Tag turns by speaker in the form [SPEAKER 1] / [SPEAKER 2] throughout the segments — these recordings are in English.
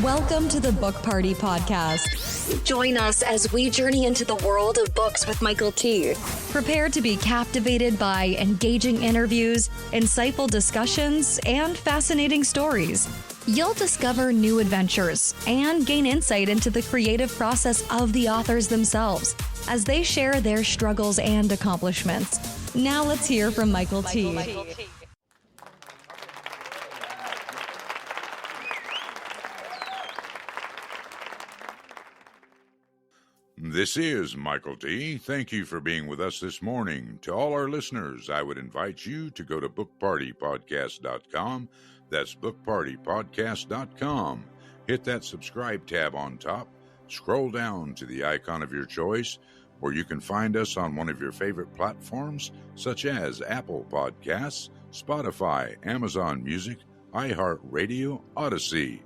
[SPEAKER 1] Welcome to the Book Party Podcast.
[SPEAKER 2] Join us as we journey into the world of books with Michael T.
[SPEAKER 1] Prepare to be captivated by engaging interviews, insightful discussions, and fascinating stories. You'll discover new adventures and gain insight into the creative process of the authors themselves as they share their struggles and accomplishments. Now let's hear from Michael T.
[SPEAKER 3] This is Michael T. Thank you for being with us this morning. To all our listeners, I would invite you to go to bookpartypodcast.com. That's bookpartypodcast.com. Hit that subscribe tab on top. Scroll down to the icon of your choice, where you can find us on one of your favorite platforms, such as Apple Podcasts, Spotify, Amazon Music, iHeartRadio, Odyssey.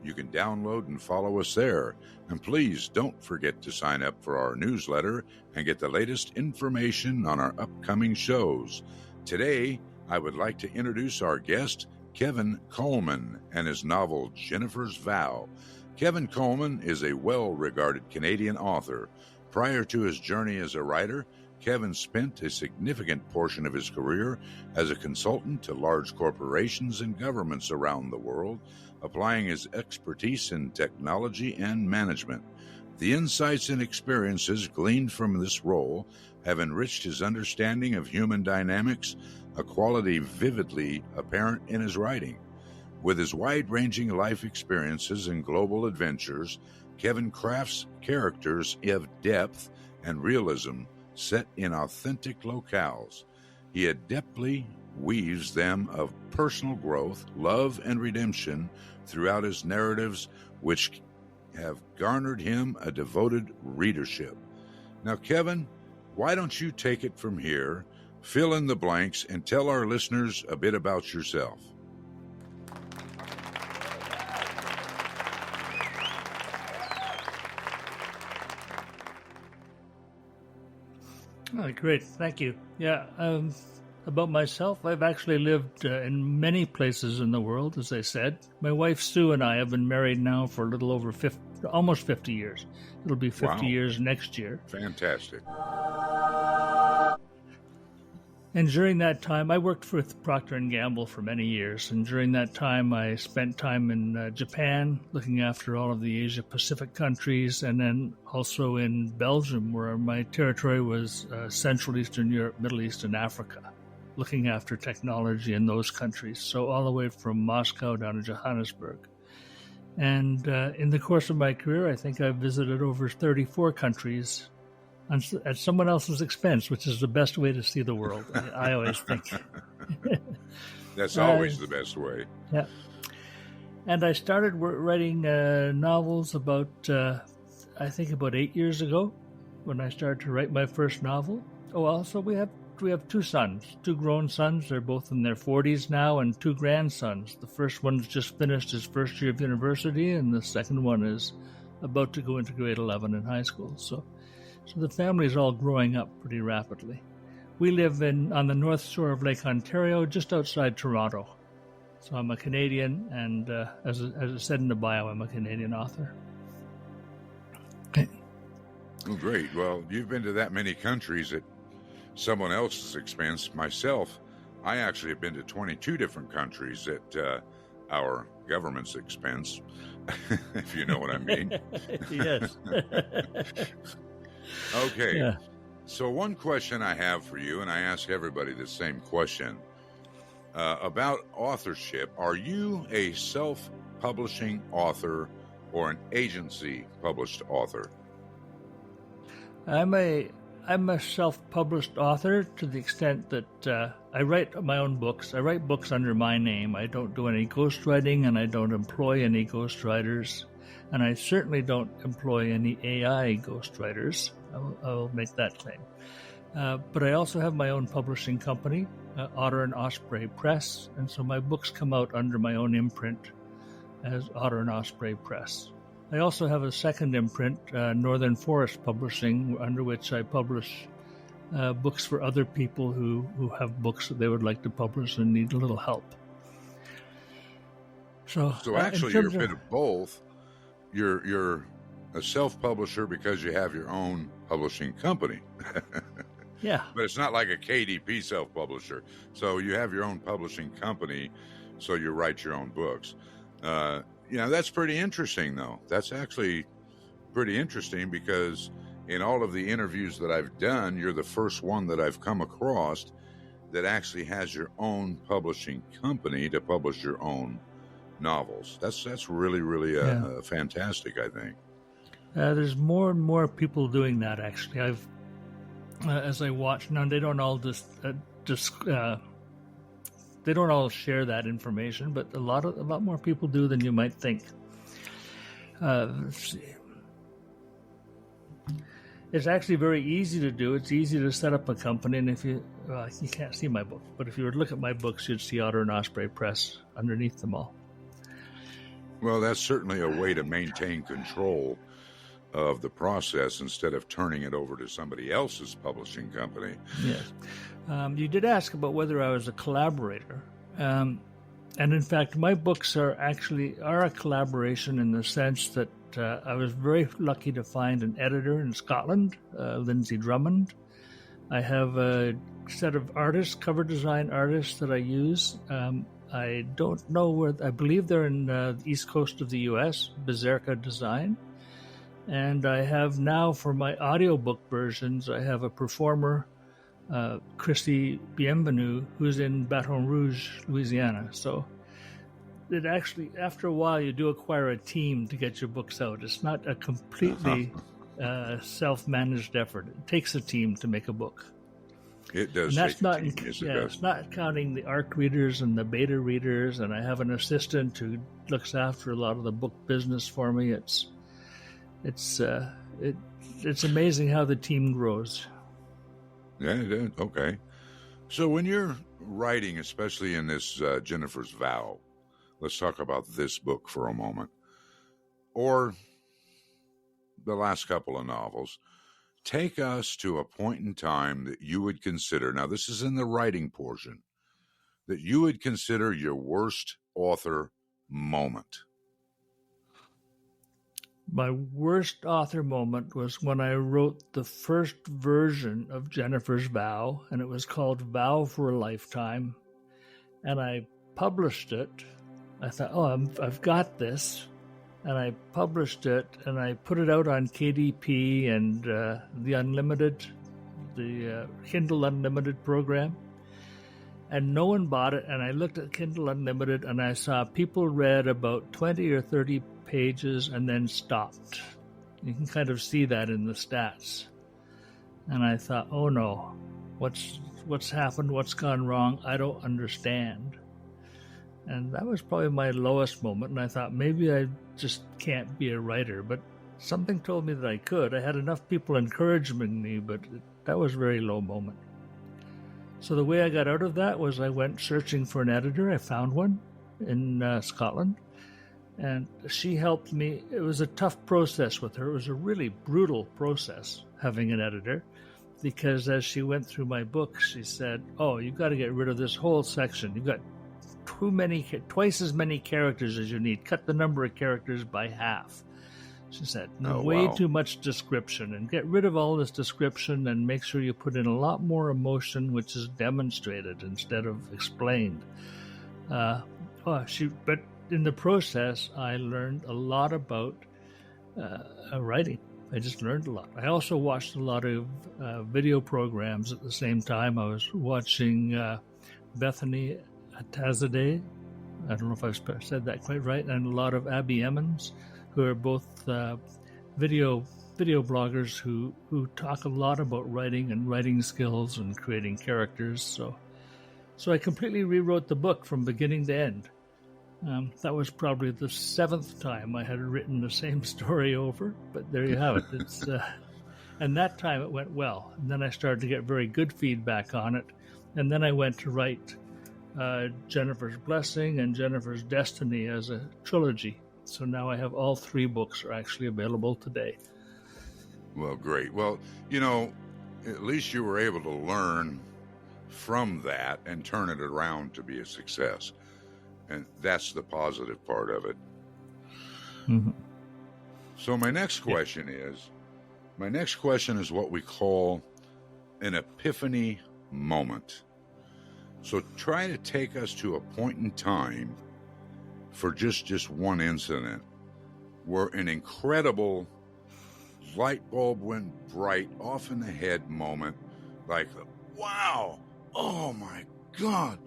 [SPEAKER 3] You can download and follow us there. And please don't forget to sign up for our newsletter and get the latest information on our upcoming shows. Today, I would like to introduce our guest, Kevin Coleman, and his novel, Jennifer's Vow. Kevin Coleman is a well-regarded Canadian author. Prior to his journey as a writer, Kevin spent a significant portion of his career as a consultant to large corporations and governments around the world, applying his expertise in technology and management. The insights and experiences gleaned from this role have enriched his understanding of human dynamics, a quality vividly apparent in his writing. With his wide-ranging life experiences and global adventures, Kevin crafts characters of depth and realism set in authentic locales. He adeptly weaves them of personal growth, love, and redemption throughout his narratives, which have garnered him a devoted readership. Now, Kevin, why don't you take it from here, fill in the blanks, and tell our listeners a bit about yourself?
[SPEAKER 4] Oh, great. Thank you. Yeah. About myself, I've actually lived in many places in the world, as I said. My wife, Sue, and I have been married now for a little over almost 50 years. It'll be 50 years next year.
[SPEAKER 3] Fantastic.
[SPEAKER 4] And during that time, I worked with Procter & Gamble for many years. And during that time, I spent time in Japan, looking after all of the Asia-Pacific countries, and then also in Belgium, where my territory was Central Eastern Europe, Middle East, and Africa, looking after technology in those countries. So all the way from Moscow down to Johannesburg. And in the course of my career, I think I've visited over 34 countries at someone else's expense, which is the best way to see the world, I always think.
[SPEAKER 3] That's always the best way.
[SPEAKER 4] Yeah. And I started writing novels about 8 years ago, when I started to write my first novel. Oh, also we have two sons, two grown sons. They're both in their 40s now, and two grandsons. The first one's just finished his first year of university, and the second one is about to go into grade 11 in high school. So the family is all growing up pretty rapidly. We live on the north shore of Lake Ontario, just outside Toronto. So I'm a Canadian, and as it said in the bio, I'm a Canadian author. Okay.
[SPEAKER 3] Oh, great. Well, you've been to that many countries at someone else's expense. Myself, I actually have been to 22 different countries at our government's expense, if you know what I mean.
[SPEAKER 4] Yes.
[SPEAKER 3] Okay,
[SPEAKER 4] Yeah.
[SPEAKER 3] So one question I have for you, and I ask everybody the same question, about authorship. Are you a self-publishing author or an agency-published author?
[SPEAKER 4] I'm a self-published author to the extent that I write my own books. I write books under my name. I don't do any ghostwriting, and I don't employ any ghostwriters. And I certainly don't employ any AI ghostwriters. I will make that claim. But I also have my own publishing company, Otter and Osprey Press, and so my books come out under my own imprint as Otter and Osprey Press. I also have a second imprint, Northern Forest Publishing, under which I publish books for other people who have books that they would like to publish and need a little help. So
[SPEAKER 3] actually, you're a bit of both. You're a self-publisher because you have your own publishing company.
[SPEAKER 4] Yeah.
[SPEAKER 3] But it's not like a KDP self-publisher. So you have your own publishing company, so you write your own books. That's pretty interesting, though. That's actually pretty interesting because in all of the interviews that I've done, you're the first one that I've come across that actually has your own publishing company to publish your own novels. That's really, really fantastic, I think.
[SPEAKER 4] There's more and more people doing that, actually. I've as I watch now, they don't all they don't all share that information, but a lot more people do than you might think. Let's see. It's actually very easy to do. It's easy to set up a company, and if you can't see my book, but if you were to look at my books, you'd see Otter and Osprey Press underneath them all.
[SPEAKER 3] Well, that's certainly a way to maintain control of the process instead of turning it over to somebody else's publishing company.
[SPEAKER 4] Yes. You did ask about whether I was a collaborator. And in fact, my books are a collaboration in the sense that I was very lucky to find an editor in Scotland, Lindsay Drummond. I have a set of artists, cover design artists that I use. I don't know where, I believe they're in the east coast of the U.S., Berserka Design. And I have now, for my audiobook versions, I have a performer, Christy Bienvenue, who's in Baton Rouge, Louisiana. So it actually, after a while, you do acquire a team to get your books out. It's not a completely self-managed effort. It takes a team to make a book.
[SPEAKER 3] It does.
[SPEAKER 4] And that's
[SPEAKER 3] take
[SPEAKER 4] not,
[SPEAKER 3] a team, yes, it does.
[SPEAKER 4] it's not counting the ARC readers and the beta readers. And I have an assistant who looks after a lot of the book business for me. It's amazing how the team grows.
[SPEAKER 3] Yeah, it is. Okay. So when you're writing, especially in this Jennifer's Vow, let's talk about this book for a moment, or the last couple of novels. Take us to a point in time that you would consider, now this is in the writing portion, that you would consider your worst author moment.
[SPEAKER 4] My worst author moment was when I wrote the first version of Jennifer's Vow, and it was called Vow for a Lifetime. And I published it. I thought, I've got this. And I published it, and I put it out on KDP and the Unlimited, the Kindle Unlimited program. And no one bought it, and I looked at Kindle Unlimited, and I saw people read about 20 or 30 pages and then stopped. You can kind of see that in the stats. And I thought, oh no, what's happened? What's gone wrong? I don't understand. And that was probably my lowest moment. And I thought maybe I just can't be a writer, but something told me that I could. I had enough people encouraging me, but that was a very low moment. So the way I got out of that was I went searching for an editor. I found one in Scotland, and she helped me. It was a tough process with her. It was a really brutal process having an editor, because as she went through my book, she said, you've got to get rid of this whole section. You've got twice as many characters as you need. Cut the number of characters by half. She said, way too much description, and get rid of all this description and make sure you put in a lot more emotion, which is demonstrated instead of explained. But in the process, I learned a lot about writing. I just learned a lot. I also watched a lot of video programs at the same time. I was watching Bethany Atazadeh. I don't know if I've said that quite right, and a lot of Abby Emmons, who are both video bloggers who talk a lot about writing and writing skills and creating characters. So I completely rewrote the book from beginning to end. That was probably the 7th time I had written the same story over, but there you have it. It's and that time it went well. And then I started to get very good feedback on it. And then I went to write Jennifer's Blessing and Jennifer's Destiny as a trilogy. So now I have all 3 books are actually available today.
[SPEAKER 3] Well, great. Well, at least you were able to learn from that and turn it around to be a success. And that's the positive part of it.
[SPEAKER 4] Mm-hmm.
[SPEAKER 3] So my next question is what we call an epiphany moment. So try to take us to a point in time for just one incident where an incredible light bulb went bright off in the head moment, like, wow, oh my God.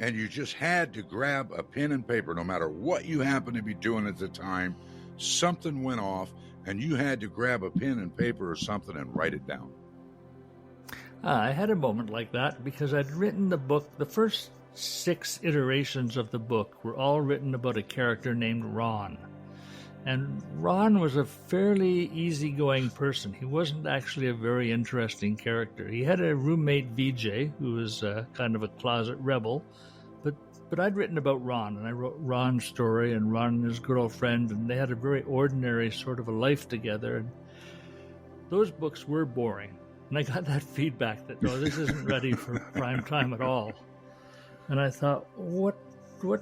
[SPEAKER 3] And you just had to grab a pen and paper, no matter what you happened to be doing at the time. Something went off and you had to grab a pen and paper or something and write it down.
[SPEAKER 4] I had a moment like that because I'd written the book. The first 6 iterations of the book were all written about a character named Ron. And Ron was a fairly easygoing person. He wasn't actually a very interesting character. He had a roommate, VJ, who was kind of a closet rebel. But I'd written about Ron, and I wrote Ron's story and Ron and his girlfriend, and they had a very ordinary sort of a life together. And those books were boring. And I got that feedback that, no, this isn't ready for prime time at all. And I thought, what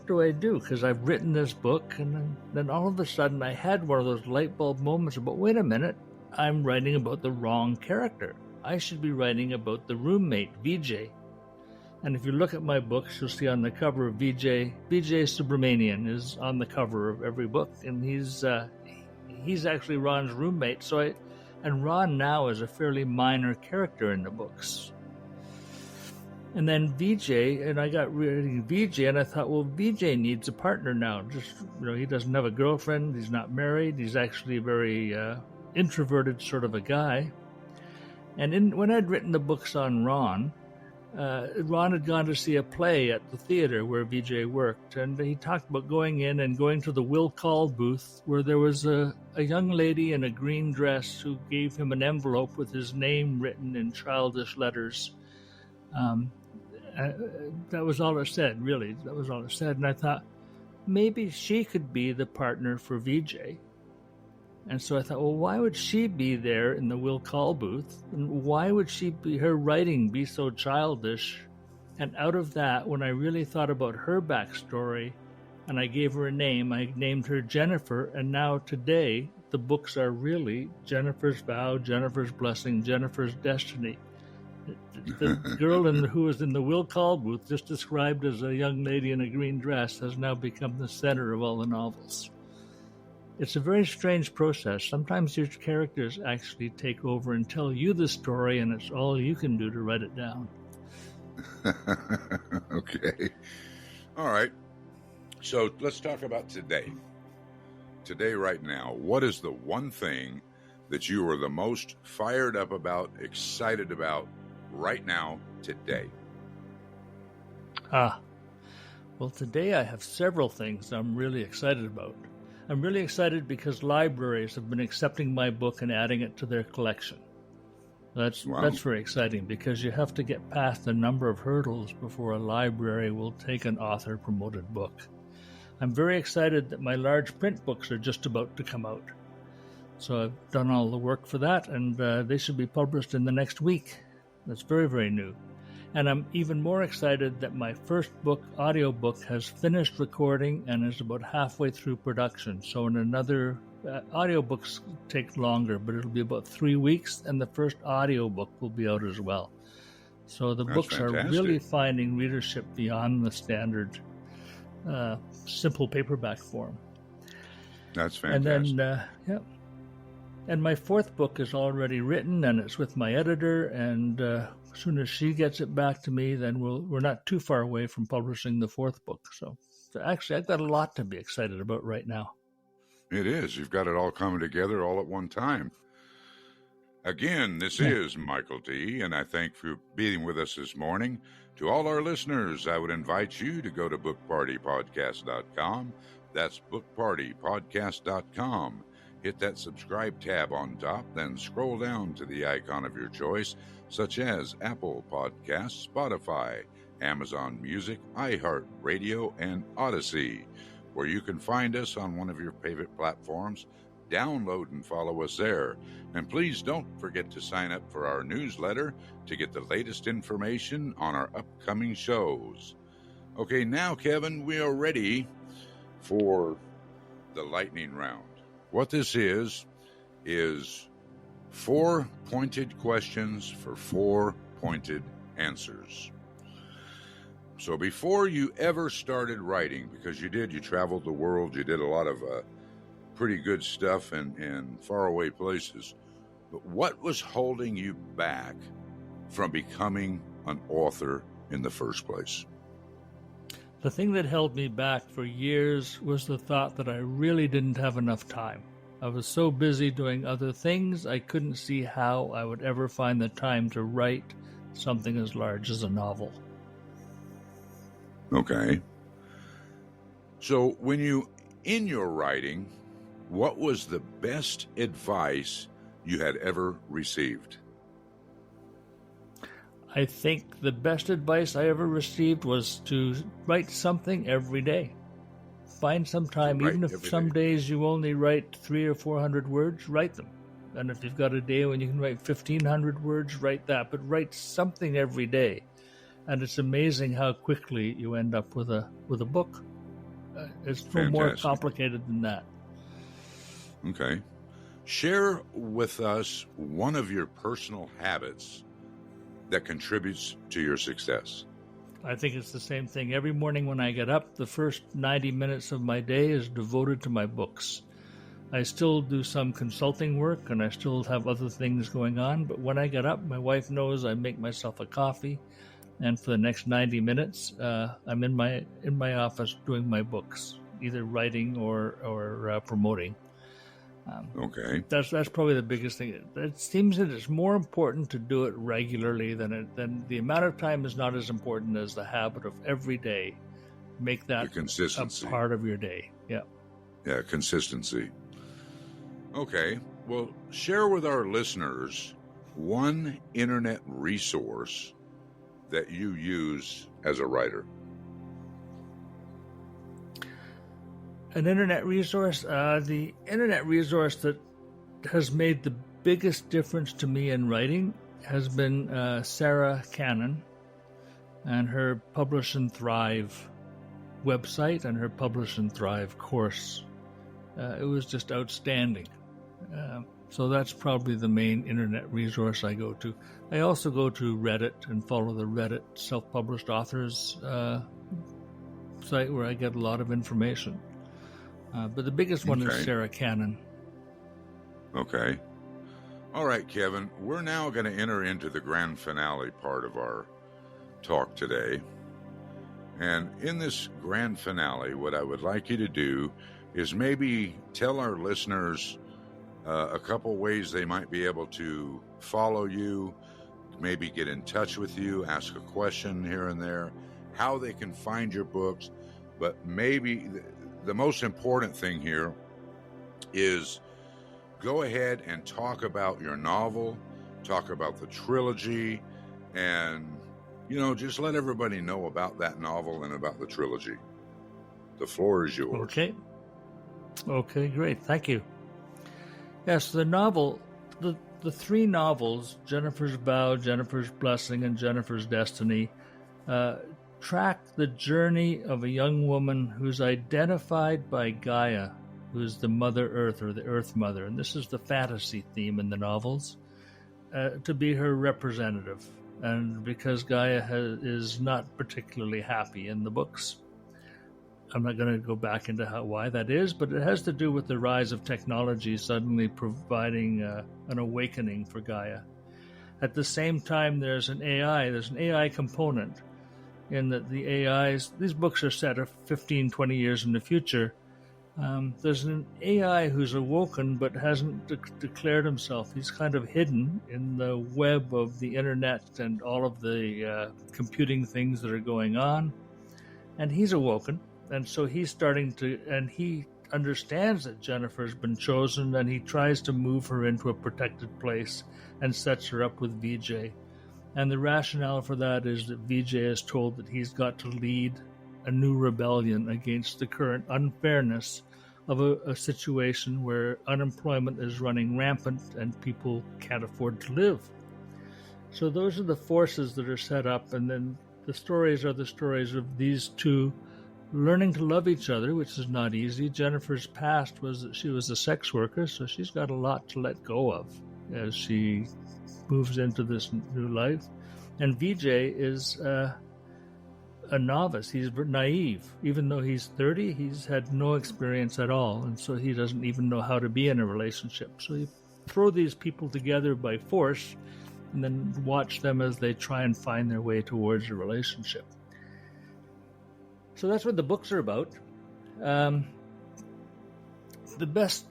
[SPEAKER 4] do I do? Because I've written this book, and then all of a sudden I had one of those light bulb moments about, wait a minute, I'm writing about the wrong character. I should be writing about the roommate, VJ. And if you look at my books, you'll see on the cover of VJ Subramanian is on the cover of every book, and he's actually Ron's roommate. And Ron now is a fairly minor character in the books. And then VJ, and I got reading VJ, and I thought, well, VJ needs a partner now. He doesn't have a girlfriend, he's not married, he's actually a very introverted sort of a guy. And when I'd written the books on Ron had gone to see a play at the theater where VJ worked, and he talked about going in and going to the will call booth where there was a young lady in a green dress who gave him an envelope with his name written in childish letters. That was all it said, really. That was all it said. And I thought, maybe she could be the partner for VJ. And so I thought, well, why would she be there in the will call booth? And why would her writing be so childish? And out of that, when I really thought about her backstory, and I gave her a name, I named her Jennifer. And now today, the books are really Jennifer's Vow, Jennifer's Blessing, Jennifer's Destiny. The girl who was in the will call booth, just described as a young lady in a green dress, has now become the center of all the novels. It's a very strange process. Sometimes your characters actually take over and tell you the story, and it's all you can do to write it down.
[SPEAKER 3] Okay. All right. So let's talk about today. Today, right now, what is the one thing that you are the most fired up about, excited about right now, today?
[SPEAKER 4] Well, today I have several things I'm really excited about. I'm really excited because libraries have been accepting my book and adding it to their collection. That's very exciting because you have to get past a number of hurdles before a library will take an author-promoted book. I'm very excited that my large print books are just about to come out. So I've done all the work for that, and they should be published in the next week. That's very, very new. And I'm even more excited that my first book, audiobook, has finished recording and is about halfway through production. So in another, audiobooks take longer, but it'll be about 3 weeks, and the first audiobook will be out as well. So the books
[SPEAKER 3] fantastic.
[SPEAKER 4] Are really finding readership beyond the standard simple paperback form.
[SPEAKER 3] That's fantastic.
[SPEAKER 4] And then, And my fourth book is already written, and it's with my editor, and as soon as she gets it back to me, then we're not too far away from publishing the fourth book. So actually, I've got a lot to be excited about right now.
[SPEAKER 3] It is. You've got it all coming together all at one time. Again, this is Michael T., and I thank you for being with us this morning. To all our listeners, I would invite you to go to bookpartypodcast.com. That's bookpartypodcast.com. Hit that subscribe tab on top, then scroll down to the icon of your choice, such as Apple Podcasts, Spotify, Amazon Music, iHeartRadio, and Odyssey, where you can find us on one of your favorite platforms. Download and follow us there. And please don't forget to sign up for our newsletter to get the latest information on our upcoming shows. Okay, now, Kevin, we are ready for the lightning round. What this is 4 pointed questions for 4 pointed answers. So before you ever started writing, because you traveled the world, you did a lot of pretty good stuff in faraway places, but what was holding you back from becoming an author in the first place?
[SPEAKER 4] The thing that held me back for years was the thought that I really didn't have enough time. I was so busy doing other things, I couldn't see how I would ever find the time to write something as large as a novel.
[SPEAKER 3] Okay. So when in your writing, what was the best advice you had ever received?
[SPEAKER 4] I think the best advice I ever received was to write something every day. Find some time, even if some days you only write 300 or 400 words, write them. And if you've got a day when you can write 1,500 words, write that. But write something every day. And it's amazing how quickly you end up with a book. It's no more complicated than that.
[SPEAKER 3] Okay. Share with us one of your personal habits that contributes to your success.
[SPEAKER 4] I think it's the same thing. Every morning when I get up, the first 90 minutes of my day is devoted to my books. I still do some consulting work and I still have other things going on, but when I get up, my wife knows I make myself a coffee, and for the next 90 minutes, I'm in my office doing my books, either writing or promoting.
[SPEAKER 3] Okay.
[SPEAKER 4] That's probably the biggest thing. It seems that it's more important to do it regularly than the amount of time is not as important as the habit of every day. Make that a part of your day. Yeah.
[SPEAKER 3] Yeah, consistency. Okay. Well, share with our listeners one internet resource that you use as a writer.
[SPEAKER 4] An internet resource? The internet resource that has made the biggest difference to me in writing has been Sarah Cannon and her Publish and Thrive website and her Publish and Thrive course. It was just outstanding. So that's probably the main internet resource I go to. I also go to Reddit and follow the Reddit self-published authors site where I get a lot of information. But the biggest one is Sarah Cannon.
[SPEAKER 3] Okay. All right, Kevin, we're now going to enter into the grand finale part of our talk today. And in this grand finale, what I would like you to do is maybe tell our listeners a couple ways they might be able to follow you, maybe get in touch with you, ask a question here and there, how they can find your books, but maybe the most important thing here is go ahead and talk about your novel, talk about the trilogy, and, just let everybody know about that novel and about the trilogy. The floor is yours.
[SPEAKER 4] Okay, great. Thank you. Yes, the novel, the 3 novels, Jennifer's Vow, Jennifer's Blessing, and Jennifer's Destiny, track the journey of a young woman who's identified by Gaia, who's the Mother Earth or the Earth Mother, and this is the fantasy theme in the novels, to be her representative. And because Gaia is not particularly happy in the books. I'm not going to go back into why that is, but it has to do with the rise of technology suddenly providing an awakening for Gaia. At the same time, there's an AI component in that the AIs, these books are set 15, 20 years in the future. There's an AI who's awoken but hasn't declared himself. He's kind of hidden in the web of the internet and all of the computing things that are going on. And he's awoken. And so he's and he understands that Jennifer's been chosen, and he tries to move her into a protected place and sets her up with VJ. And the rationale for that is that VJ is told that he's got to lead a new rebellion against the current unfairness of a situation where unemployment is running rampant and people can't afford to live. So those are the forces that are set up, and then the stories are the stories of these two learning to love each other, which is not easy. Jennifer's past was that she was a sex worker, so she's got a lot to let go of as she moves into this new life. And Vijay is a novice. He's naive. Even though he's 30, he's had no experience at all, and so he doesn't even know how to be in a relationship. So you throw these people together by force and then watch them as they try and find their way towards a relationship. So that's what the books are about. The best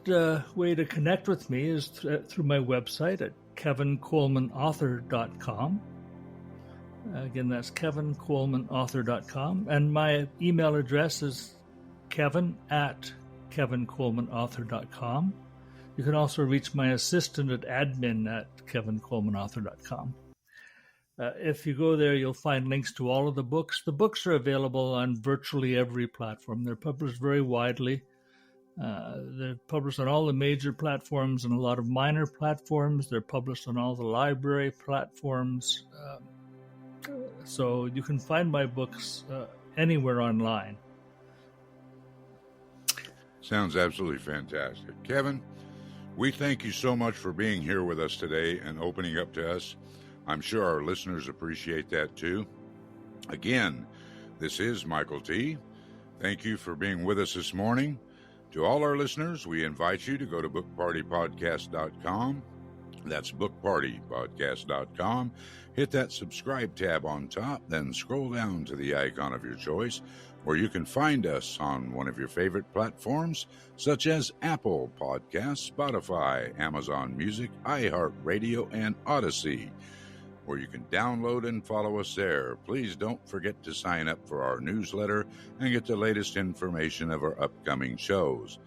[SPEAKER 4] way to connect with me is through my website at kevincolemanauthor.com. Again, that's kevincolemanauthor.com. And my email address is kevin@kevincolemanauthor.com. You can also reach my assistant at admin@kevincolemanauthor.com. If you go there, you'll find links to all of the books. The books are available on virtually every platform. They're published very widely. They're published on all the major platforms and a lot of minor platforms. They're published on all the library platforms. So you can find my books anywhere online.
[SPEAKER 3] Sounds absolutely fantastic. Kevin, we thank you so much for being here with us today and opening up to us. I'm sure our listeners appreciate that too. Again, this is Michael T. Thank you for being with us this morning. To all our listeners, we invite you to go to bookpartypodcast.com. That's bookpartypodcast.com. Hit that subscribe tab on top, then scroll down to the icon of your choice, where you can find us on one of your favorite platforms, such as Apple Podcasts, Spotify, Amazon Music, iHeartRadio, and Odyssey, where you can download and follow us there. Please don't forget to sign up for our newsletter and get the latest information of our upcoming shows.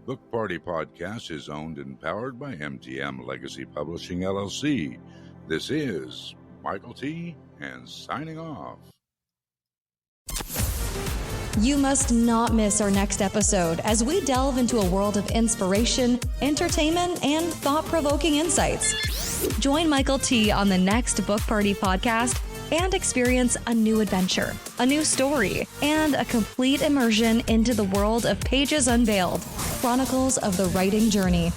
[SPEAKER 3] Book Party Podcast is owned and powered by MTM Legacy Publishing, LLC. This is Michael T. and signing off.
[SPEAKER 1] You must not miss our next episode as we delve into a world of inspiration, entertainment, and thought-provoking insights. Join Michael T. on the next Book Party Podcast and experience a new adventure, a new story, and a complete immersion into the world of Pages Unveiled, Chronicles of the Writing Journey.